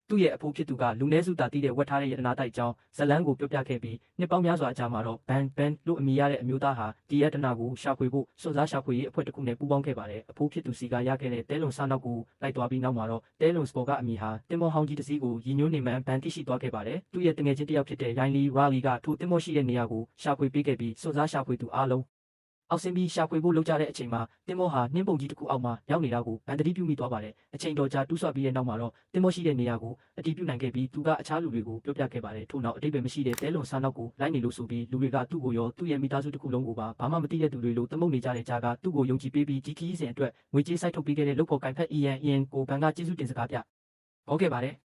သူ့ရဲ့အဖိုးဖြစ်သူကလူနည်းစုတာတီးတဲ့ဝတ်ထားတဲ့ရတနာတိုက်ကြောင်းဇလန်းကိုပြောပြခဲ့ပြီးနှစ်ပေါင်းများစွာအကြာမှာတော့ဘန်လို့အမည်ရတဲ့အမျိုးသားဟာဒီရတနာကိုရှာဖွေဖို့စွန့်စားရှာဖွေရေးအဖွဲ့တစ်ခုနဲ့ပူးပေါင်းခဲ့ပါတယ်။အဖိုးဖြစ်သူစီကရခဲ့တဲ့တဲလွန်စားနောက်ကိုလိုက်သွားပြီးနောက်မှာတော့တဲလွန်စပေါ်ကအမည်ဟာတင်မောဟောင်းကြီးတစ်စီးကိုရည်ညွှန်းနေမှန်ဘန်သိရှိသွားခဲ့ပါတယ်။သူ့ရဲ့တငယ်ချင်းတစ်ယောက်ဖြစ်တဲ့ရိုင်းလီရာလီကထိုတင်မောရှိတဲ့နေရာကိုရှာဖွေပေးခဲ့ပြီးစွန့်စားရှာဖွေသူအားလုံးအောက်ဆင်းပြီးရှာဖွေဖို့လုပ်ကြတဲ့အချိန်မှာတင်မောဟာနှင်းပုံကြီးတစ်ခုအောက်မှာရောက်နေတာကိုဘန်တတိပြုမိသွားပါတယ်။အချိန်တော်ကြာတူးဆွပြီးတဲ့နောက်မှာတော့တင်မောရှိတဲ့နေရာကိုအတည်ပြုနိုင်ခဲ့ပြီးသူကအခြားလူတွေကိုပြောပြခဲ့ပါတယ်။ထို့နောက်အတိတ်ပဲမရှိတဲ့တဲလွန်စားနောက်ကိုလိုက်နေလို့ဆိုပြီးလူတွေကသူ့ကိုရောသူ့ရဲ့မိသားစုတစ်ခုလုံးကိုပါဘာမှမသိတဲ့သူတွေလိုသမုတ်နေကြတဲ့ကြားကသူ့ကိုယုံကြည်ပေးပြီးဒီခီးစဉ်အတွက်ငွေကြေးစိုက်ထုတ်ပေးခဲ့တဲ့လုပ်ဖော်ကိုင်ဖက်အီယန်ကိုဘန်ကကျေးဇူးတင်စကားပြဟောခဲ့ပါတယ်။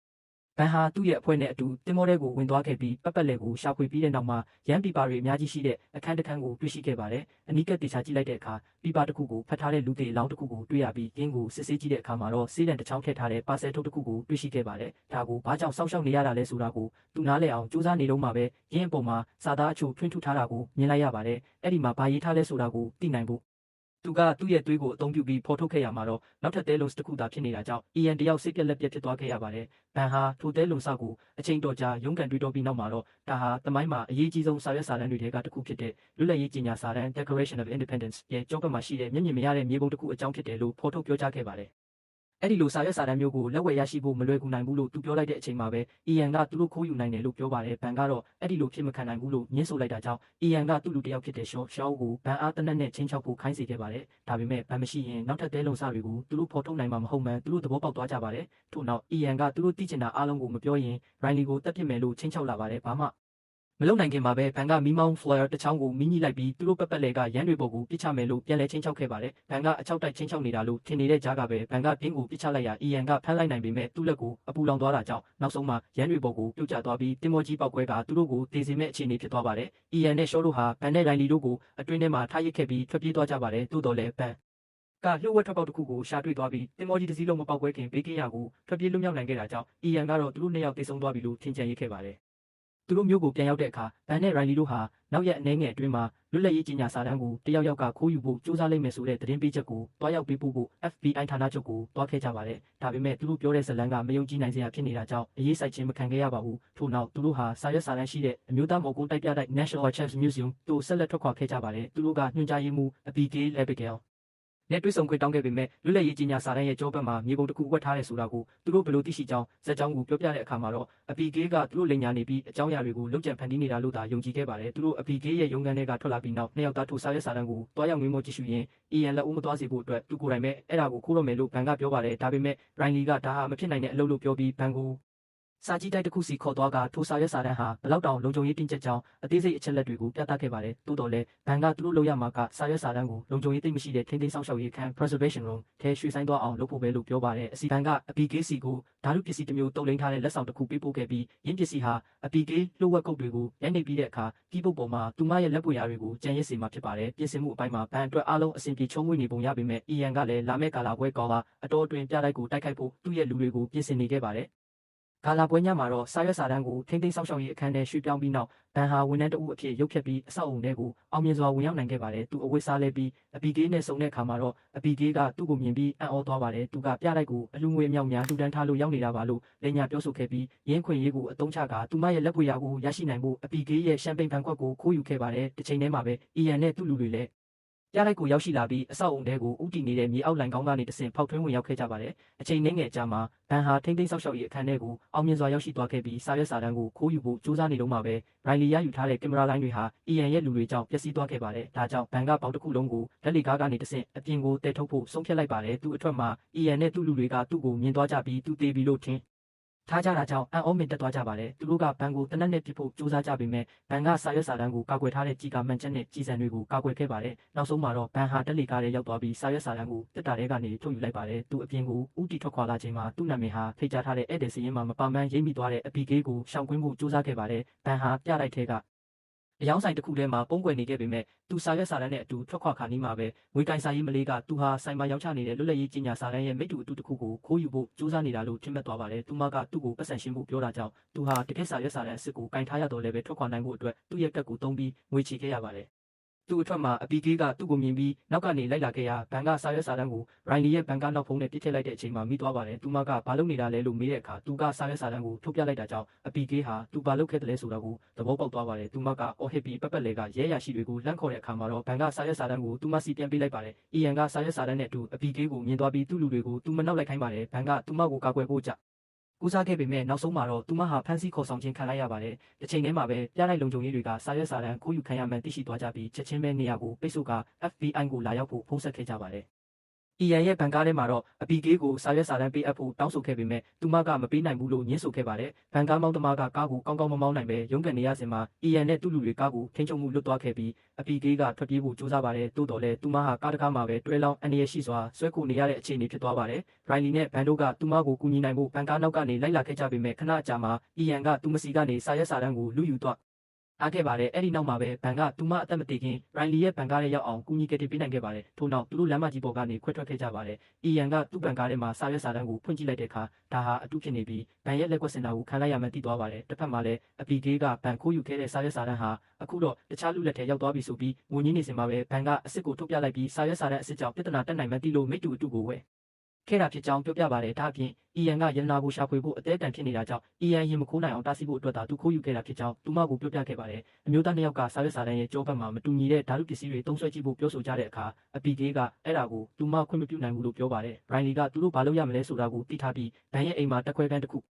ဘန်ဟာသူ့ရဲ့အဖွဲ့နဲ့အတူတင်မောတဲ့ကိုဝင်သွားခဲ့ပြီးပတ်ပတ်လည်ကိုရှာဖွေပြီးတဲ့နောက်မှာရန်ပီပါတွေအများကြီးရှိတဲ့အခန်းတစ်ခန်းကိုတွေ့ရှိခဲ့ပါတယ်။အနီးကပ်တေချာကြည့်လိုက်တဲ့အခါပီပါတစ်ခုကိုဖတ်ထားတဲ့လူသေးအလောင်းတစ်ခုကိုတွေ့ရပြီးရင်းကိုစစ်ဆေးကြည့်တဲ့အခါမှာတော့ဆေးတံတစ်ချောင်းထည့်ထားတဲ့ပါဆယ်ထုတ်တစ်ခုကိုတွေ့ရှိခဲ့ပါတယ်။ဒါကိုဘာကြောင့်စောင့်ရှောက်နေရတာလဲဆိုတာကိုသူနားလည်အောင်စူးစမ်းနေတော့မှပဲရင်းအပေါ်မှာစာသားအချို့ထွင်းထူထားတာကိုမြင်လိုက်ရပါတယ်။အဲ့ဒီမှာဘာရေးထားလဲဆိုတာကိုသိနိုင်ဖို့သူကသူ့ရဲ့သွေးကိုအသုံးပြုပြီးဖော်ထုတ်ခဲ့ရမှာတော့နောက်ထပ်တဲလုံတစ်ခုသာဖြစ်နေတာကြောင့်အီယန်တယောက်စိတ်ပြက်လက်ပြက်ဖြစ်သွားခဲ့ရပါတယ်။ဘန်ဟာထိုတဲလုံစကိုအချိန်တော်ကြာရုန်းကန်တွေးတောပြီးနောက်မှာတော့ဒါဟာသမိုင်းမှာအရေးကြီးဆုံးစာရွက်စာတမ်းတွေထဲကတစ်ခုဖြစ်တဲ့လွတ်လပ်ရေးကြေညာစာတမ်း Declaration of Independence ရဲ့ကြောပတ်မှာရှိတဲ့မျက်မြင်မရတဲ့မြေပုံတစ်ခုအကြောင်းဖြစ်တယ်လို့ဖော်ထုတ်ပြောကြားခဲ့ပါတယ်။အဲ့ဒီလိုစာရွက်စာတမ်းမျိုးကိုလက်ဝယ်ရရှိဖို့မလွယ်ကူနိုင်ဘူးလို့သူပြောလိုက်တဲ့အချိန်မှာပဲအီယန်ကသူတို့ခိုးယူနိုင်တယ်လို့ပြောပါတယ်။ဘန်ကတော့အဲ့ဒီလိုဖြစ်မခံနိုင်ဘူးလို့ညှင်းဆိုလိုက်တာကြောင့်အီယန်ကသူ့လူတစ်ယောက်ဖြစ်တဲ့ရှော့ကိုဘန်အားတနက်နဲ့ချင်းချောက်ဖို့ခိုင်းစေခဲ့ပါတယ်။ဒါပေမဲ့ဘန်မရှိရင်နောက်ထပ်တဲလုံစတွေကိုသူတို့ဖော်ထုတ်နိုင်မှာမဟုတ်မှန်းသူတို့သဘောပေါက်သွားကြပါတယ်။ထို့နောက်အီယန်ကသူတို့သိချင်တာအားလုံးကိုမပြောရင်ရိုင်းလီကိုတက်ပစ်မယ်လို့ချင်းချောက်လာပါတယ်။ဘာမှမလုံနိုင်ခင်မှာပဲဘန်ကမီးမောင်းဖလိုင်ယာတစ်ချောင်းကိုမီးညှိလိုက်ပြီးသူတို့ပတ်လည်ကရန်တွေပေါ်ကိုပစ်ချမယ်လို့ပြန်လဲချင်းချောက်ခဲ့ပါတယ်။ဘန်ကအချောက်တိုက်ချင်းချောက်နေတာလို့ထင်နေတဲ့ကြားကပဲဘန်ကဘင်းကိုပစ်ချလိုက်ရာအီယန်ကဖမ်းလိုက်နိုင်ပေမဲ့သူ့လက်ကိုအပူလောင်သွားတာကြောင့်နောက်ဆုံးမှာရန်တွေပေါ်ကိုပြုတ်ကျသွားပြီးတင်မောကြီးပောက်ကွဲကသူတို့ကိုတေစေမဲ့အခြေအနေဖြစ်သွားပါတယ်။အီယန်နဲ့ရှော့တို့ဟာဘန်နဲ့ရိုင်းလီတို့ကိုအတွင်းထဲမှာထားရစ်ခဲ့ပြီးထွက်ပြေးသွားကြပါတယ်။သို့တော်လည်းဘန်ကလှုပ်ဝက်ထွက်ပေါက်တစ်ခုကိုရှာတွေ့သွားပြီးတင်မောကြီးတစ်စီးလုံးမပောက်ကွဲခင်ဘေးကင်းရာကိုထွက်ပြေးလွတ်မြောက်နိုင်ခဲ့တာကြောင့်အီယန်ကတော့သူတို့နှစ်ယောက်တေဆုံးသွားပြီလို့ထင်ကြံရခဲ့ပါတယ်။သူတို့မျိုးကိုပြန်ရောက်တဲ့အခါဘန်နဲ့ရိုင်းလီတို့ဟာနောက်ရက်အနည်းငယ်အတွင်းမှာလွတ်လပ်ရေးကြေညာစာတမ်းကိုတယောက်ကခိုးယူဖို့စူးစမ်းလိုက်မယ်ဆိုတဲ့သတင်းပေးချက်ကိုတွားရောက်ပေးပို့ဖို့ FBI ဌာနချုပ်ကိုတွားခဲ့ကြပါတယ်။ဒါပေမဲ့သူတို့ပြောတဲ့ဇလန်းကမယုံကြည်နိုင်စရာဖြစ်နေတာကြောင့်အရေးဆိုင်ခြင်းမခံခဲ့ရပါဘူး။ထို့နောက်သူတို့ဟာစာရွက်စာတမ်းရှိတဲ့အမျိုးသားမော်ကွန်းတိုက်ပြတိုက် National Archives Museum တို့ဆက်လက်ထွက်ခွာခဲ့ကြပါတယ်။သူတို့ကညွှန်ကြားရေးမှူး Abigail Abigailနဲ့တွေ့ဆုံခွင့်တောင်းခဲ့ပေမဲ့လွတ်လပ်ရေးကြေညာစာတမ်းရဲ့ကြောပတ်မှာမြေပုံတစ်ခုဝတ်ထားတယ်ဆိုတာကိုသူတို့ဘယ်လိုသိရှိကြောင်းဇက်ကြောင်းကိုပြောပြတဲ့အခါမှာတော့အပီကေးကသူတို့လိန်ညာနေပြီးအကြောင်းအရာတွေကိုလုံခြံဖန်တီးနေတာလို့သာယုံကြည်ခဲ့ပါတယ်။သူတို့အပီကေးရဲ့ရုံးခန်းထဲကထွက်လာပြီးနောက်နှစ်ယောက်သားထိုစာရွက်စာတမ်းကိုတွားရောက်ငွေမောကြည့်ရှုရင်းအီယန်လက်ဦးမသွားစေဖို့အတွက်သူကိုယ်တိုင်ပဲအဲ့ဒါကိုခိုးတော့မယ်လို့ဘန်ကပြောပါတယ်။ဒါပေမဲ့ရိုင်းလီကဒါဟာမဖြစ်နိုင်တဲ့အလုပ်လို့ပြောပြီးဘန်ကိုစာကြီးတိုက်တစ်ခုစီခေါ်သွားကထိုစာရွက်စာတမ်းဟာဘလောက်တောင်လုံခြုံရေးတင်းကျပ်ကြောင်းအသေးစိတ်အချက်လက်တွေကိုပြသခဲ့ပါတယ်။သို့တော်လည်းဘန်ကသူတို့လုပ်ရမှာကစာရွက်စာတမ်းကိုလုံခြုံရေးသိမရှိတဲ့ထိန်းသိမ်းဆောင်ရှောက်ရေးခန်း preservation room ထဲရွှေ့ဆိုင်းသွားအောင်လုပ်ဖို့ပဲလို့ပြောပါတယ်။အစီဘန်ကအပီကေးစီကိုဓာတုပစ္စည်းတစ်မျိုးတုပ်လိမ်းထားတဲ့လက်ဆောင်တစ်ခုပေးပို့ခဲ့ပြီးရင်းပစ္စည်းဟာအပီကေးလှုပ်ဝက်ကုတ်တွေကိုရိုက်နှိပ်ပြီးတဲ့အခါကီးပုတ်ပေါ်မှာသူမရဲ့လက်ပွေရာတွေကိုကြံရစ်စေမှာဖြစ်ပါတယ်။ပြင်ဆင်မှုအပိုင်းမှာဘန်အတွက်အားလုံးအဆင်ပြေချုံးငွေနေပုံရပေမဲ့အီယန်ကလည်းလာမဲ့ကာလာပွဲကောင်းလာအတော်အတွင်းပြတိုက်ကိုတိုက်ခိုက်ဖို့သူ့ရဲ့လူတွေကိုပြင်ဆင်နေခဲ့ပါတယ်။ကာလာပွဲညမှာတော့စာရွက်စာတမ်းကိုထိန်းသိမ်းဆောင်ရှောက်ရေးအခန်းထဲရွှေ့ပြောင်းပြီးနောက်ဘန်ဟာဝန်ထမ်းတအုပ်အဖြစ်ရုပ်ဖြတ်ပြီးအဆောက်အုံထဲကိုအောင်မြင်စွာဝင်ရောက်နိုင်ခဲ့ပါတယ်။သူအဝတ်စားလဲပြီးအပီကေးနဲ့ဆုံတဲ့အခါမှာတော့အပီကေးကသူ့ကိုမြင်ပြီးအံ့ဩသွားပါတယ်။သူကပြတိုက်ကိုအလူငွေအမြောက်များလှူဒန်းထားလို့ရောက်နေတာပါလို့လက်ညာပြောဆိုခဲ့ပြီးရင်းခွင်ရေးကိုအသုံးချကသူမရဲ့လက်ပွေရာကိုရရှိနိုင်ဖို့အပီကေးရဲ့ရှမ်ပိန်ဘန်ခွက်ကိုခိုးယူခဲ့ပါတယ်။တစ်ချိန်တည်းမှာပဲအီယန်နဲ့သူ့လူတွေလည်းပြလိုက်ကိုရောက်ရှိလာပြီးအဆောက်အုံထဲကိုဥတီနေတဲ့မြေအောက်လိုင်ကောင်းကနေတဆင့်ဖောက်ထွင်းဝင်ရောက်ခဲ့ကြပါတယ်။အချိန်နှင်းငယ်ကြာမှာဘန်ဟာထိန်းသိမ်းဆောက်ရှောက်ရေးအခန်းထဲကိုအောင်မြင်စွာရောက်ရှိသွားခဲ့ပြီးစာရွက်စာတမ်းကိုခိုးယူဖို့စူးစမ်းနေတော့မှပဲရိုင်းလီရယူထားတဲ့ကင်မရာလိုင်းတွေဟာအီယန်ရဲ့လူတွေကြောင့်ပျက်စီးသွားခဲ့ပါတယ်။ဒါကြောင့်ဘန်ကပေါက်တစ်ခုလုံးကိုလက်လီကားကနေတဆင့်အပြင်ကိုတည်ထုတ်ဖို့ဆုံးဖြတ်လိုက်ပါတယ်။သူ့အထွက်မှာအီယန်နဲ့သူ့လူတွေကသူ့ကိုမြင်သွားကြပြီးသူတေးပြီလို့ထင်ထားကြတာကြောင့်အံ့ဩမင်တက်သွားကြပါတယ်။သူတို့ကဘန်ကိုတနက်နဲ့ပြစ်ဖို့စူးစမ်းကြပေမဲ့ဘန်ကစာရွက်စာတမ်းကိုကာကွယ်ထားတဲ့ကြီးကမှန်ချက်နဲ့ကြီးစံတွေကိုကာကွယ်ခဲ့ပါတယ်။နောက်ဆုံးမှာတော့ဘန်ဟာတက်လီကားထဲရောက်သွားပြီးစာရွက်စာတမ်းကိုတက်တာထဲကနေထုတ်ယူလိုက်ပါတယ်။သူအပြင်ကိုဥတီထွက်ခွာလာချိန်မှာသူ့နာမည်ဟာဖိတ်ကြားထားတဲ့ဧည့်သည်စည်းရင်းမှာမပါမှန်းရိပ်မိသွားတဲ့အပီကေးကိုရှောင်ကွင်းဖို့စူးစမ်းခဲ့ပါတယ်။ဘန်ဟာပြလိုက်ထဲကအယောင်ဆိုင်တစ်ခုထဲမှာပုံကွယ်နေခဲ့ပေမဲ့သူစာရွက်စာတမ်းနဲ့အတူထွက်ခွာခါနီးမှာပဲငွေကိုင်စာရေးမလေးကသူဟာဆိုင်မှာရောက်ချနေတဲ့လွတ်လပ်ရေးကြေညာစာတမ်းရဲ့မိတ္တူအတူတစ်ခုကိုခိုးယူဖို့စူးစမ်းနေတာလို့ထင်မှတ်သွားပါတယ်။သူမကသူ့ကိုပတ်စံရှင်းဖို့ပြောတာကြောင့်သူဟာတကယ့်စာရွက်စာတမ်းအစ်စ်ကိုကင်ထားရတော့လည်းပဲထွက်ခွာနိုင်ဖို့အတွက်သူ့ရဲ့ကတ်ကိုသုံးပြီးငွေချေခဲ့ရပါတယ်။ သူ့အထွက်မှာအပီကေးကသူ့ကိုမြင်ပြီးနောက်ကနေလိုက်လာခဲ့ရာဘန်ကစာရွက်စာတမ်းကိုရိုင်လီရဲ့ဘန်ကနောက်ဖုံးနဲ့ပစ်ထည့်လိုက်တဲ့အချိန်မှာမိသွားပါတယ်။သူမကဘာလုပ်နေတာလဲလို့မေးတဲ့အခါသူကစာရွက်စာတမ်းကိုထုတ်ပြလိုက်တာကြောင့်အပီကေးဟာသူဘာလုပ်ခဲ့တယ်လဲဆိုတာကိုသဘောပေါက်သွားပါတယ်။သူမကအော်ဟစ်ပြီးပက်ပက်လေကရဲရရှိတွေကိုလှမ်းခေါ်တဲ့အခါမှာတော့ဘန်ကစာရွက်စာတမ်းကိုသူမစီပြန်ပေးလိုက်ပါတယ်။အီယန်ကစာရွက်စာတမ်းနဲ့အတူအပီကေးကိုမြင်သွားပြီးသူ့လူတွေကိုသူမနောက်လိုက်ခိုင်းပါတယ်။ဘန်ကသူမကိုကာကွယ်ဖို့ကြကူစားခဲ့ပေမဲ့နောက်ဆုံးမှာတော့သူမဟာဖမ်းဆီးခေါ်ဆောင်ခြင်းခံလိုက်ရပါတယ်။တစ်ချိန်တည်းမှာပဲပြလိုက်လုံခြုံရေးတွေကစာရွက်စာတမ်းခိုးယူခံရမှန်းသိရှိသွားကြပြီးချက်ချင်းပဲနေရာကိုပိတ်ဆို့က FBI ကိုလာရောက်ဖို့ဖုန်းဆက်ခဲ့ကြပါတယ်။အီယန်ရဲ့ဘန်ကားထဲမှာတော့အပီကေးကိုစာရွက်စာတမ်းပေးအပ်ဖို့တောင်းဆိုခဲ့ပေမဲ့သူမကမပေးနိုင်ဘူးလို့ညှင်းဆိုခဲ့ပါတယ်။ဘန်ကားမောင်းသမားကကားကိုကောင်းကောင်းမမောင်းနိုင်ပဲရုန်းကန်နေရစဉ်မှာအီယန်နဲ့သူ့လူတွေကားကိုထိန်းချုပ်မှုလွတ်သွားခဲ့ပြီးအပီကေးကထွက်ပြေးဖို့ကြိုးစားပါတယ်။သို့တော်လည်းသူမဟာကားတစ်ကားမှာပဲတွဲလောင်းအန္တရာယ်ရှိစွာဆွဲခိုနေရတဲ့အခြေအနေဖြစ်သွားပါတယ်။ရိုင်လီနဲ့ဘန်တို့ကသူမကိုကူညီနိုင်ဖို့ဘန်ကားနောက်ကနေလိုက်လာခဲ့ကြပေမဲ့ခဏကြာမှာအီယန်ကသူမစီကနေစာရွက်စာတမ်းကိုလူယူသွားအားခဲ့ပါတယ်အဲ့ဒီနောက်မှာပဲဘန်ကသူမအသက်မတည်ခင်ရိုင်လီရဲ့ဘန်ကားထဲရောက်အောင်ကူညီကယ်တင်ပေးနိုင်ခဲ့ပါတယ်ထို့နောက်သူတို့လမ်းမကြီးပေါ်ကနေခွဲထွက်ခဲ့ကြပါတယ်အီယန်ကသူ့ဘန်ကားထဲမှာစာရွက်စာတမ်းကိုဖွင့်ကြည့်လိုက်တဲ့အခါဒါဟာအတုဖြစ်နေပြီးဘန်ရဲ့လက်ကွက်စင်တာကိုခံလိုက်ရမှန်းသိသွားပါတယ်တစ်ဖက်မှာလည်းအပီကေးကဘန်ခိုးယူခဲ့တဲ့စာရွက်စာတမ်းဟာအခုတော့တခြားလူလက်ထဲရောက်သွားပြီဆိုပြီးငိုငင်းနေစင်မှာပဲဘန်ကအစ်စ်ကိုထုတ်ပြလိုက်ပြီးစာရွက်စာတမ်းအစ်စ်ကြောင့်ပြဿနာတက်နိုင်မှန်းသိလို့မိတူအတူကိုဝဲခဲ့တာဖြစ်ကြောင်းပြောပြပါတယ်ဒါအပြင်အီယန်ကရတနာကိုရှာဖွေဖို့အသေးအတန်ဖြစ်နေတာကြောင့်အီယန်ရင်မခိုးနိုင်အောင်တားဆီးဖို့အတွက်သာသူခိုးယူခဲ့တာဖြစ်ကြောင်းသူမကိုပြောပြခဲ့ပါတယ်အမျိုးသားနှစ်ယောက်ကစာရွက်စာတမ်းရဲ့ကြောဘက်မှာမတူညီတဲ့ဓာတုပစ္စည်းတွေသုံးဆွဲကြည့်ဖို့ပြောဆိုကြတဲ့အခါအပီကေးကအဲ့ဒါကိုသူမခွင့်မပြုနိုင်ဘူးလို့ပြောပါတယ်ရိုင်လီကသူတို့ဘာလုပ်ရမလဲဆိုတာကိုသိထားပြီးဘန်ရဲ့အိမ်မှာတက်ခွဲခန်းတစ်ခု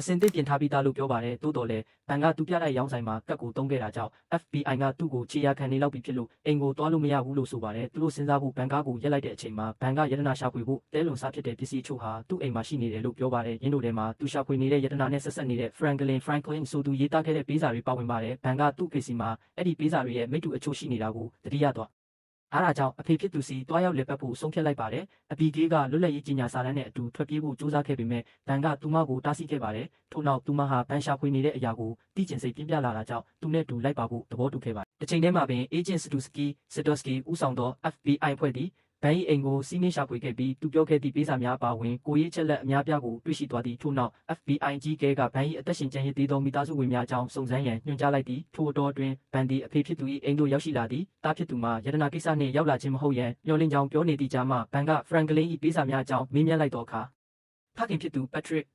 အစင်သစ်ပြင်ထားပြီးသားလို့ပြောပါတယ်တိုးတော်လဲဘန်ကသူပြလိုက်ရောင်းဆိုင်မှာကတ်ကိုတုံးခဲ့တာကြောင့် FBI ကသူ့ကိုခြေရာခံနေလောက်ပြီးဖြစ်လို့အိမ်ကိုတွားလို့မရဘူးလို့ဆိုပါတယ်သူတို့စဉ်းစားဖို့ဘန်ကားကိုရက်လိုက်တဲ့အချိန်မှာဘန်ကရတနာရှာဖွေဖို့တဲလွန်စားဖြစ်တဲ့ပစ္စည်းအချို့ဟာသူ့အိမ်မှာရှိနေတယ်လို့ပြောပါတယ်ရင်းတို့ထဲမှာသူရှာဖွေနေတဲ့ရတနာနဲ့ဆက်ဆက်နေတဲ့ Franklin ဆိုသူရေးသားခဲ့တဲ့ပေးစာတွေပါဝင်ပါတယ်ဘန်ကသူ့ဖေစီမှာအဲ့ဒီပေးစာတွေရဲ့မိတ္တူအချို့ရှိနေတာကိုသတိရသွားအားဒါကြောင့်အဖေဖြစ်သူစီတွားရောက်လက်ပတ်ဖို့ဆုံးဖြတ်လိုက်ပါတယ်။အပီကေးကလွတ်လပ်ရေးကြီးညာစာတမ်းနဲ့အတူထွက်ပြေးဖို့ကြိုးစားခဲ့ပေမဲ့ဘန်ကသူမကိုတားဆီးခဲ့ပါတယ်။ထို့နောက်သူမဟာဘန်ရှာဖွေနေတဲ့အရာကိုတိကျင်စိတ်ပြင်းပြလာတာကြောင့်သူနဲ့တူလိုက်ပါဖို့သဘောတူခဲ့ပါတယ်။တစ်ချိန်တည်းမှာပင် Agent Sidosky ဦးဆောင်သော FBI အဖွဲ့သည်ဘန်၏အိမ်ကိုစီးနင်းရှာဖွေခဲ့ပြီးသူပြောခဲ့သည့်ပေးစာများပါဝင်ကိုရေးချက်လက်အများပြားကိုတွေ့ရှိသွားသည့်ထို့နောက် FBI ကြီးကဲကဘန်၏အသက်ရှင်ကျန်ရစ်သေးသောမိသားစုဝင်များအကြောင်းစုံစမ်းရန်ညွှန်ကြားလိုက်သည်ထို့အတော်အတွင်းဘန်သည်အဖေဖြစ်သူ၏အိမ်သို့ရောက်ရှိလာသည်တားဖြစ်သူမှာရတနာကိစ္စနှင့်ရောက်လာခြင်းမဟုတ်ရန်မျှော်လင့်ကြောင်းပြောနေသည့်ကြားမှာဘန်က Franklin ၏ပေးစာများအကြောင်းမေးမြန်းလိုက်သောအခါဖခင်ဖြစ်သူ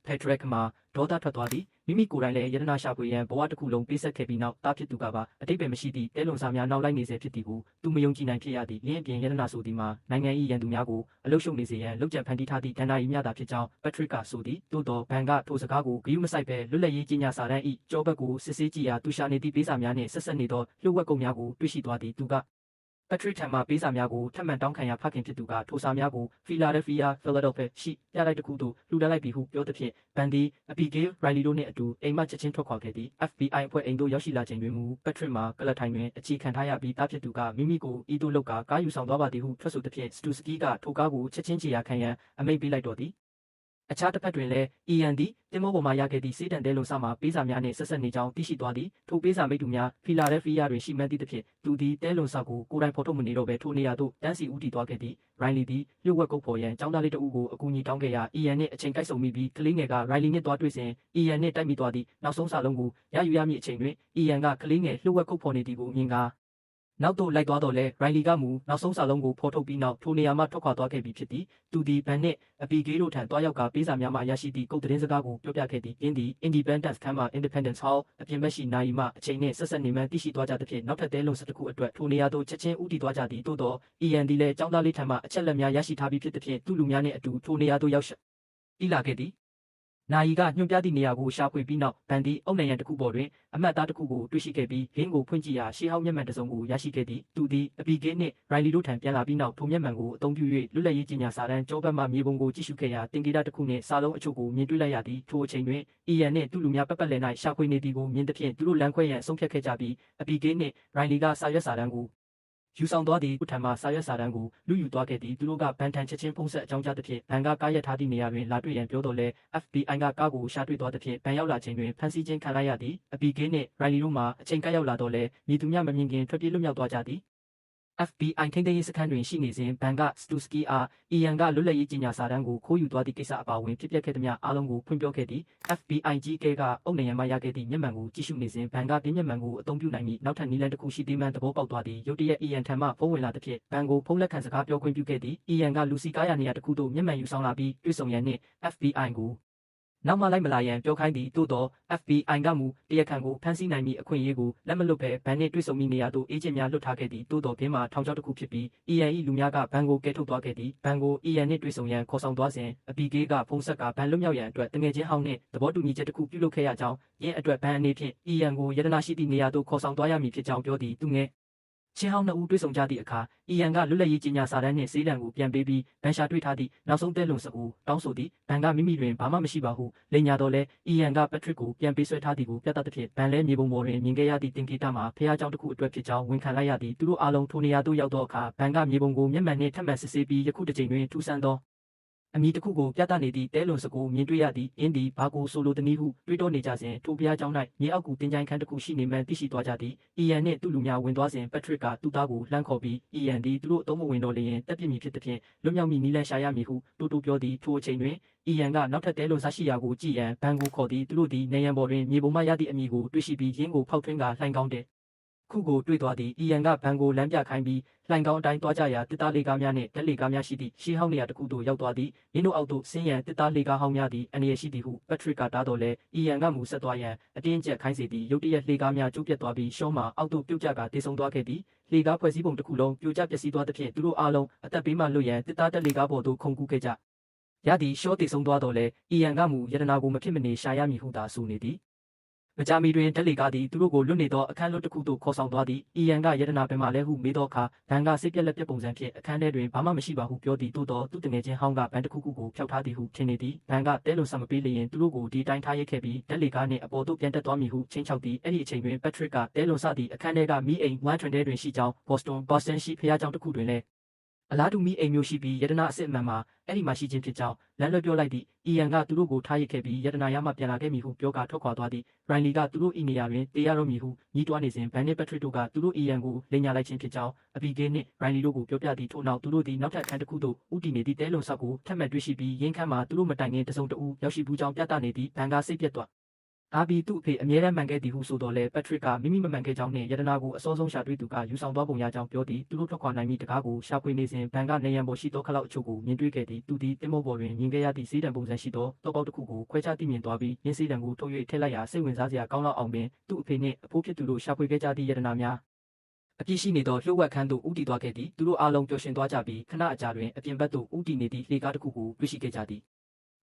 Patrick မှာဒေါသထွက်သွားသည်မိမိကိုယ်တိုင်လည်းရတနာရှာဖွေရန်ဘဝတစ်ခုလုံးပေးဆက်ခဲ့ပြီးနောက်တားဖြစ်သူကပါအတိတ်ပဲမရှိသည့်တဲလွန်စာများနောက်လိုက်နေစေဖြစ်သည်ကိုသူမယုံကြည်နိုင်ဖြစ်ရသည်လင်းအပြင်ရတနာဆိုသည်မှာနိုင်ငံ၏ရန်သူများကိုအလုရှုံနေစေရန်လောက်ကျန်ဖန်တီးထားသည့်ဒဏ္ဍာရီများသာဖြစ်ကြောင်း Patrick ကဆိုသည်သို့သောဘန်ကထိုစကားကိုဂရုမစိုက်ပဲလွတ်လပ်ရေးကြီးညာစာတမ်း၏ကြောဘက်ကိုစစ်ဆေးကြည့်ရာသူရှာနေသည့်ပေးစာများနှင့်ဆက်ဆက်နေသောလျှို့ဝှက်ကုန်များကိုတွေ့ရှိသွားသည်သူကPatrick ထံမှပေးစာများကိုထပ်မံတောင်းခံရဖခင်ဖြစ်သူကထိုစာများကို Philadelphia ရှိပြလိုက်တစ်ခုသို့လှူဒါန်းလိုက်ပြီးဟုပြောသဖြင့်ဘန်ဒီအပီကေးရိုင်လီတို့နှင့်အတူအိမ်မှချက်ချင်းထွက်ခွာခဲ့သည် FBI အဖွဲ့အိမ်သို့ရောက်ရှိလာချိန်တွင်မူ Patrick မှာကလထိုင်တွင်အခြေခံထားရပြီးတားဖြစ်သူကမိမိကိုဤသို့လောက်ကကားယူဆောင်သွားပါသည်ဟုထွက်ဆိုသဖြင့် Studsky ကထိုကားကိုချက်ချင်းခြေရာခံရန်အမိန့်ပေးလိုက်တော်သည်အခြားတစ်ဖက်တွင်လည်းအီယန်သည်တင်မောပေါ်မှရခဲ့သည့်စေးတံတဲလုံစမှပေးစာများနှင့်ဆက်ဆက်နေကြောင်းသိရှိသွားသည်ထိုပေးစာမိတ္တူများဖီလာဒဲဖီးယားတွင်ရှိမှန်းသည့်သဖြင့်သူသည်တဲလုံစကိုကိုယ်တိုင်ဖော်ထုတ်မနေတော့ဘဲထိုနေရာသို့တန်းစီဦးတည်သွားခဲ့သည်ရိုင်လီသည်လျှို့ဝှက်ကုတ်ဖော်ရန်ចောင်းသားလေးတဦးကိုအကူအညီတောင်းခဲ့ရာအီယန်နှင့်အချိန်ကိုက်ဆုံမိပြီးကလေးငယ်ကရိုင်လီနှင့်တွားတွေ့စဉ်အီယန်နှင့်တိုက်မိသွားသည့်နောက်ဆုံးစာလုံးကိုရယူရမည့်အချိန်တွင်အီယန်ကကလေးငယ်လျှို့ဝှက်ကုတ်ဖော်နေသည်ကိုမြင်ကာနောက်သို့လိုက်သွားတော့လဲရိုင်လီကမူနောက်ဆုံးစာလုံးကိုဖော်ထုတ်ပြီးနောက်ထိုနေရာမှထွက်ခွာသွားခဲ့ပြီဖြစ်သည်သူသည်ဘန်နှင့်အပီကေးတို့ထံတွားရောက်ကပေးစာများမှရရှိသည့်ကုတ်သတင်းစကားကိုပြောပြခဲ့သည်ရင်းသည် Independence ခန်းမှ Independence Hall အပြင်ဘက်ရှိနိုင်မှအချိန်နှင့်ဆက်ဆက်နေမှန်းသိရှိသွားကြသဖြင့်နောက်ထပ်တဲလုံစတစ်ခုအတွက်ထိုနေရာသို့ချက်ချင်းဦးတည်သွားကြသည်သို့သောအီယန်သည်လည်းចောင်းသားလေးထံမှအချက်လက်များရရှိထားပြီးဖြစ်သဖြင့်သူ့လူများနှင့်အတူထိုနေရာသို့ရောက်ရှိလာခဲ့သည်နာယီကညွှန်ပြသည့်နေရာကိုရှာဖွေပြီးနောက်ဘန်ဒီအုပ်နံရံတစ်ခုပေါ်တွင်အမတ်သားတစ်ခုကိုတွေ့ရှိခဲ့ပြီးလင်းကိုဖွင့်ကြည့်ရာရှေးဟောင်းမျက်မှန်တစ်စုံကိုရရှိခဲ့သည်သူသည်အပီကေးနှင့်ရိုင်လီတို့ထံပြန်လာပြီးနောက်ထိုမျက်မှန်ကိုအသုံးပြု၍လွတ်လပ်ရေးကြီးညာစာတမ်းကြောဘက်မှမြေပုံကိုကြည့်ရှုခဲ့ရာတင်ဂီတာတစ်ခုနှင့်စာလုံးအချို့ကိုမြင်တွေ့လိုက်ရသည်ထိုအချိန်တွင်အီယန်နှင့်သူ့လူများပတ်ပတ်လည်၌ရှာဖွေနေသည်ကိုမြင်သဖြင့်သူတို့လမ်းခွဲရန်ဆုံးဖြတ်ခဲ့ကြပြီးအပီကေးနှင့်ရိုင်လီကစာရွက်စာတမ်းကိုယူဆောင်သွားသည့်ဥထံမှစာရွက်စာတမ်းကိုလူယူသွားခဲ့သည်သူတို့ကဘန်ထန်ချက်ချင်းဖုံးဆက်အကြောင်းကြားသဖြင့်ဘန်ကကားရထားသည့်နေရာတွင်လာတွေ့ရန်ပြောတော့လဲ FBI ကကားကိုရှာတွေ့သွားသဖြင့်ဘန်ရောက်လာချိန်တွင်ဖမ်းဆီးခြင်းခံလိုက်ရသည်အပီကေးနှင့်ရိုင်လီတို့မှအချိန်ကပ်ရောက်လာတော့လဲမြေသူများမမြင်ခင်ထွက်ပြေးလွတ်မြောက်သွားကြသည် FBI ထိန်းသိမ်းရေးစခန်းတွင်ရှိနေစဉ်ဘန်ကစတူစကီအား EN ကလွတ်လပ်ရေးကြေညာစာတမ်းကိုခိုးယူသွားသည့်ကိစ္စအပါအဝင်ဖြစ်ပျက်ခဲ့သမျှအားလုံးကိုဖွင့်ပြောခဲ့သည့် FBI ကြီးအကဲကအုပ်နေရန်မှရခဲ့သည့်မျက်မှန်ကိုကြည့်ရှုနေစဉ်ဘန်ကပြင်းမျက်မှန်ကိုအသုံးပြုနိုင်မည့်နောက်ထပ်နည်းလမ်းတစ်ခုရှိသေးမှန်းသဘောပေါက်သွားသည်ရုတ်တရက် EN ထံမှဖုန်းဝင်လာသဖြင့်ဘန်ကိုဖုန်းလက်ခံစကားပြောခွင့်ပြုခဲ့သည် EN ကလူစီကားရနေရာတစ်ခုသို့မျက်မှန်ယူဆောင်လာပြီးတွေ့ဆုံရန်နှင့် FBI ကိုနောက်မှလိုက်မလာရန်ပြောခိုင်းသည်သို့သော FBI ကမူတရားခံကိုဖမ်းဆီးနိုင်မည့်အခွင့်အရေးကိုလက်မလွတ်ဘဲဘန်နှင့်တွေ့ဆုံမိနေရာသို့အေဂျင့်များလွှတ်ထားခဲ့သည်သို့သောဘင်းမှာထောင်ချောက်တစ်ခုဖြစ်ပြီး EN ၏လူများကဘန်ကိုကဲထုတ်သွားခဲ့သည်ဘန်ကို EN နှင့်တွေ့ဆုံရန်ခေါ်ဆောင်သွားစဉ်အပီကေးကဖုန်းဆက်ကဘန်လွတ်မြောက်ရန်အတွက်တငယ်ချင်းဟောင်းနှင့်သဘောတူညီချက်တစ်ခုပြုလုပ်ခဲ့ရကြောင်းယင်းအတွက်ဘန်အနေဖြင့် EN ကိုယတနာရှိသည့်နေရာသို့ခေါ်ဆောင်သွားရမည်ဖြစ်ကြောင်းပြောသည်သူငယ်ချင်းဟောင်းနှစ်ဦးတွေ့ဆုံကြသည့်အခါ EN ကလွတ်လပ်ရေးကြေညာစာတမ်းနှင့်စေးတံကိုပြန်ပေးပြီးဘန်ရှာတွေ့ထားသည့်နောက်ဆုံးတဲလုံစအူတောင်းဆိုသည်ဘန်ကမိမိတွင်ဘာမှမရှိပါဟုလိန်ညာတော်လဲ EN ကပက်ထရစ်ကိုပြန်ပေးဆွဲထားသည်ကိုပြသသဖြင့်ဘန်လဲမြေပုံပေါ်တွင်မြင်ခဲ့ရသည့်တင်ကေတာမှာဖះเจ้าတစ်ခုအတွက်ဖြစ်ကြောင်းဝန်ခံလိုက်ရသည်သူတို့အားလုံးထိုနေရာသို့ရောက်သောအခါဘန်ကမြေပုံကိုမျက်မှန်နှင့်ထပ်မံစစ်ဆေးပြီးယခုတစ်ချိန်တွင်ထူးဆန်းသောအမည်တစ်ခုကိုပြသနေသည့်တဲလွန်စကိုမြင်တွေ့ရသည့်အင်းဒီဘာကိုဆိုလိုတနည်းဟုတွေးတောနေကြစဉ်ထိုဘုရားကျောင်း၌မြေအောက်ကူတင်ကြိုင်ခန်းတစ်ခုရှိနေမှန်းသိရှိသွားကြသည် EN နှင့်သူ့လူများဝင်သွားစဉ်ပက်ထရစ်ကသူ့သားကိုလှမ်းခေါ်ပြီး EN သည်သူတို့အသုံးမဝင်တော့လျင်တက်ပြစ်မည်ဖြစ်သဖြင့်လွတ်မြောက်မည်နီးလန်းရှာရမည်ဟုတိုးတိုးပြောသည်ထိုအချိန်တွင် EN ကနောက်ထပ်တဲလွန်စားရှိရာကိုကြည့်ရန်ဘန်ကိုခေါ်သည်သူတို့သည်နေရန်ပေါ်တွင်မြေပုံမှရသည့်အမည်ကိုတွေ့ရှိပြီးရင်းကိုဖောက်ထွင်းကလှိုင်ကောင်းတဲ့ခုကိုတွေ့သွားသည် EN ကဘန်ကိုလမ်းပြခိုင်းပြီးလှိုင်ကောင်းအတိုင်းသွားကြရာတစ်သားလေးကားများနှင့်တက်လေးကားများရှိသည့်ရှေးဟောင်းနေရာတစ်ခုသို့ရောက်သွားသည်ရင်းတို့အောက်သို့ဆင်းရန်တစ်သားလေးကားဟောင်းများသည်အန္တရာယ်ရှိသည်ဟုပက်ထရစ်ကတားတော်လဲ EN ကမူဆက်သွားရန်အတင်းကျပ်ခိုင်းစေသည်ရုတ်တရက်လှေကားများကျိုးပြတ်သွားပြီးရှော့မှာအောက်သို့ပြုတ်ကျကတေဆုံသွားခဲ့သည်လှေကားဖွဲ့စည်းပုံတစ်ခုလုံးပြိုကျပျက်စီးသွားသဖြင့်သူတို့အားလုံးအသက်ပေးမှလွတ်ရန်တစ်သားတက်လှေကားပေါ်သို့ခုန်ကူးခဲ့ကြရသည်ရှော့တေဆုံသွားတော်လဲ EN ကမူယတနာကိုမဖြစ်မနေရှာရမည်ဟုသာဆိုနေသည်မကြာမီတွင်တက်လေကားသည်သူတို့ကိုလွတ်နေသောအခန်းလွတ်တစ်ခုသို့ခေါ်ဆောင်သွားသည် EN ကယတနာပင်မှလဲဟုမေးသောအခါဘန်ကစိတ်ပြက်လက်ပြက်ပုံစံဖြင့်အခန်းထဲတွင်ဘာမှမရှိပါဟုပြောသည်သို့သောသူတငယ်ချင်းဟောင်းကဘန်တစ်ခုခုကိုဖျောက်ထားသည်ဟုထင်နေသည်ဘန်ကတဲလွန်ဆံမပေးလျင်သူတို့ကိုဒီတိုင်းထားရိတ်ခဲ့ပြီးတက်လေကားနှင့်အပေါ်သို့ပြန်တက်သွားမည်ဟုချင်းချောက်သည်အဲ့ဒီအချိန်တွင်ပက်ထရစ်ကတဲလွန်ဆသည့်အခန်းထဲကမီးအိမ်ဝမ်းထွင်ထဲတွင်ရှိကြောင်းဘော့စတန်ရှိဖះကျောင်းတစ်ခုတွင်လည်းအလားတူမီအိမ်မျိုးရှိပြီးယတနာအစစ်အမှန်မှာအဲ့ဒီမှာရှိခြင်းဖြစ်ကြောင်းလမ်းလွှဲပြောလိုက်သည့် EN ကသူတို့ကိုထားရစ်ခဲ့ပြီးယတနာရမှပြန်လာခဲ့မည်ဟုပြောကထွက်ခွာသွားသည်ရိုင်လီကသူတို့ဤနေရာတွင်တေးရတော့မည်ဟုညှိတွားနေစဉ်ဘန်နှင့်ပက်ထရစ်တို့ကသူတို့ EN ကိုလိန်ညာလိုက်ခြင်းဖြစ်ကြောင်းအပီကေးနှင့်ရိုင်လီတို့ကိုပြောပြသည်ထို့နောက်သူတို့သည်နောက်ထပ်အခန်းတစ်ခုသို့ဦးတည်နေသည့်တဲလွန်ဆောက်ကိုထပ်မံတွေ့ရှိပြီးရင်းခန်းမှာသူတို့မတိုင်ခင်တစုံတဦးရောက်ရှိဘူးကြောင်းပြသနေသည့်ဘန်ကစိတ်ပြတ်သွားအာဘီသူ့အဖေအမြဲတမ်းမှန်ခဲ့သည်ဟုဆိုတော်လဲပက်ထရစ်ကမိမိမမှန်ခဲ့ကြောင်းနှင့်ယတနာကိုအစောဆုံးရှာတွေ့သူကယူဆောင်သွားပုံရကြောင်းပြောသည်သူတို့ထွက်ခွာနိုင်မည့်တကားကိုရှာဖွေနေစဉ်ဘန်ကနေရန်ပေါ်ရှိသောခလောက်အချို့ကိုမြင်တွေ့ခဲ့သည်သူသည်တင်မောပေါ်တွင်မြင်ခဲ့ရသည့်စေးတံပုံစံရှိသောတောက်ပေါက်တစ်ခုကိုခွဲခြားသိမြင်သွားပြီးရင်းစေးတံကိုထုတ်၍ထည့်လိုက်ရာစိတ်ဝင်စားစရာကောင်းလောက်အောင်ပင်သူ့အဖေနှင့်အဖိုးဖြစ်သူတို့ရှာဖွေခဲ့ကြသည့်ယတနာများအပြည့်ရှိနေသောလှုပ်ဝက်ခန်းသို့ဦးတည်သွားခဲ့သည်သူတို့အားလုံးပျော်ရွှင်သွားကြပြီးခဏအကြာတွင်အပြင်ဘက်သို့ဦးတည်နေသည့်လှေကားတစ်ခုကိုတွေ့ရှိခဲ့ကြသည်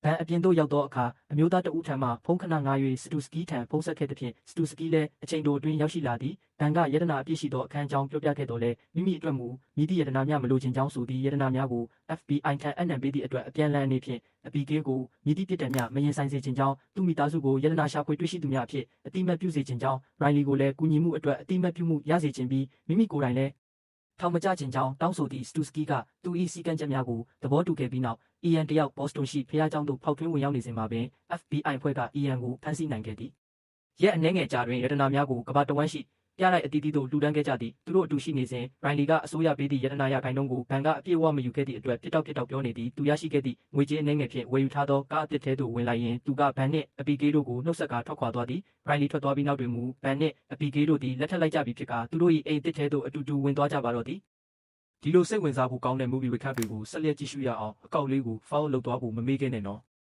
ဘန်အပြင်သို့ရောက်သောအခါအမျိုးသားတဦးထံမှဖုန်းခဏငှား၍စတူစကီထံဖုန်းဆက်ခဲ့သဖြင့်စတူစကီလည်းအချိန်တိုအတွင်းရောက်ရှိလာသည်ဘန်ကယတနာအပြည့်ရှိသောအခန်းအကြောင်းပြောပြခဲ့တော်လဲမိမိအတွက်မူမိသည့်ယတနာများမလိုချင်ကြောင်းဆိုသည့်ယတနာများကို FBI ထံအနံပေးသည့်အတွက်အပြန်အလှန်အနေဖြင့်အပီကေးကိုမိသည့်ပြစ်ဒဏ်များမရင်ဆိုင်စေချင်ကြောင်းသူမိသားစုကိုယတနာရှာဖွေတွေ့ရှိသူများအဖြစ်အတိမတ်ပြုစေချင်ကြောင်းရိုင်လီကိုလည်းကူညီမှုအတွက်အတိမတ်ပြုမှုရစေချင်ပြီးမိမိကိုယ်တိုင်လည်းထောင်မကျချင်ကြောင်းတောင်းဆိုသည့်စတူစကီကသူ၏စီကံချက်များကိုသဘောတူခဲ့ပြီးနောက် EN တယောက်ဘော့စတွန်ရှိဖះကျောင်းသို့ဖောက်ထွင်းဝင်ရောက်နေစဉ်မှာပင် FBI အဖွဲ့က EN ကိုဖမ်းဆီးနိုင်ခဲ့သည်ရက်အနည်းငယ်ကြာတွင်ယတနာများကိုကမ္ဘာတဝန်းရှိပြလိုက်အတီးတီးတို့လူတန်းခဲ့ကြသည်သူတို့အတူရှိနေစဉ်ရိုင်လီကအစိုးရပေးသည့်ယတနာရခိုင်နှုန်းကိုဘန်ကအပြည့်အဝမယူခဲ့သည့်အတွက်ပြစ်တောက်ပြောနေသည်သူရရှိခဲ့သည့်ငွေကြေးအနည်းငယ်ဖြင့်ဝယ်ယူထားသောကားအသစ်ထဲသို့ဝင်လိုက်ရင်သူကဘန်နှင့်အပီကေးတို့ကိုနှုတ်ဆက်ကထွက်ခွာသွားသည်ရိုင်လီထွက်သွားပြီးနောက်တွင်မူဘန်နှင့်အပီကေးတို့သည်လက်ထပ်လိုက်ကြပြီးဖြစ်ကာသူတို့၏အိမ်အသစ်ထဲသို့အတူတူဝင်သွားကြပါတော့သည်ဒီလိုစိတ်ဝင်စားဖို့ကောင်းတဲ့ movie recap တွေကိုဆက်လက်ကြည့်ရှုရအောင်အကောက်လေးကို follow လုပ်သွားဖို့မမေ့ခဲ့နဲ့နော်